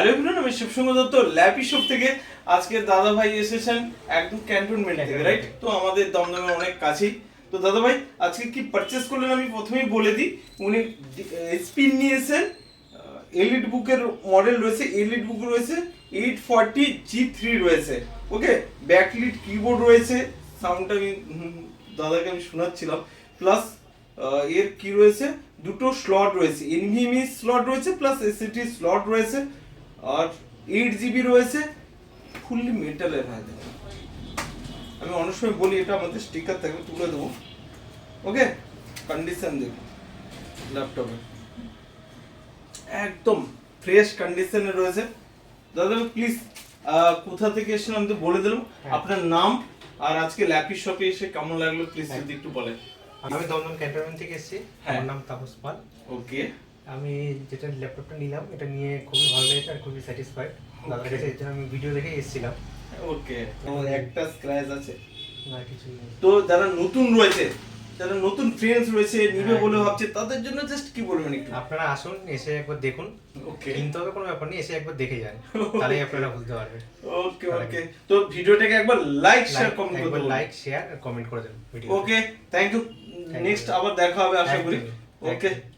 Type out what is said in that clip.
Hello everyone, আমি শিবসঙ্গ Dutta lappy shop থেকে। আজকে দাদা ভাই এসেছেন একদম ক্যান্টনমেন্ট থেকে, রাইট? তো আমাদের দমদমের অনেক কাছেই। তো দাদা ভাই আজকে কি পারচেজ করলেন আমি প্রথমেই বলে দিই। উনি স্পিন নিয়েছেন, এলিট বুকের মডেল রয়েছে, এলিট বুক রয়েছে, 840G3 রয়েছে। ওকে, ব্যাকলিট কিবোর্ড রয়েছে, সাউন্ডটা আমি দাদাকে আমি শোনাচ্ছিলাম। প্লাস এর কি রয়েছে, দুটো স্লট রয়েছে, এনভিএমই স্লট রয়েছে প্লাস এসএসডি স্লট রয়েছে, আর 8GB রয়েছে, ফুললি মেটালের। হ্যাঁ, আমি অনেক সময় বলি এটা আমাদের স্টিকার থাকবে, তুলে দেবো। ওকে, কন্ডিশন দেখুন ল্যাপটপে একদম ফ্রেশ কন্ডিশনে রয়েছে। দাদা প্লিজ কোথা থেকে এসেছেন আমি তো বলে দিলাম, আপনার নাম আর আজকে ল্যাপি শপে এসে কেমন লাগলো প্লিজ যদি একটু বলেন। আমি দমদম ক্যান্টনমেন্ট থেকে এসেছি। আমার নাম তাপস পাল। ওকে, আমি যেটা ল্যাপটপটা নিলাম এটা নিয়ে খুবই ভালো লেগেছে আর খুবই স্যাটিসফাইড। দাদার কাছে এর জন্য আমি ভিডিও দেখে এসেছিলাম। ওকে, তো একটা স্ক্র্যাচ আছে না কিছু নেই। তো যারা নতুন রয়েছে, যারা নতুন ফ্রেন্ডস রয়েছে নিবে বলে ভাবছে, তাদের জন্য জাস্ট কি বলবেন একটু? আপনারা আসুন, এসে একবার দেখুন। ওকে, কিনতে হবে কোনো ব্যাপার নেই, এসে একবার দেখে যান, তাহলেই আপনারা বুঝতে পারবেন। ওকে ওকে, তো ভিডিওটাকে একবার লাইক শেয়ার কমেন্ট একবার করুন। লাইক শেয়ার আর কমেন্ট করে দেন video. Okay, thank you. Next আবার দেখা হবে আশা করি। একদমই, ওকে। একদমই।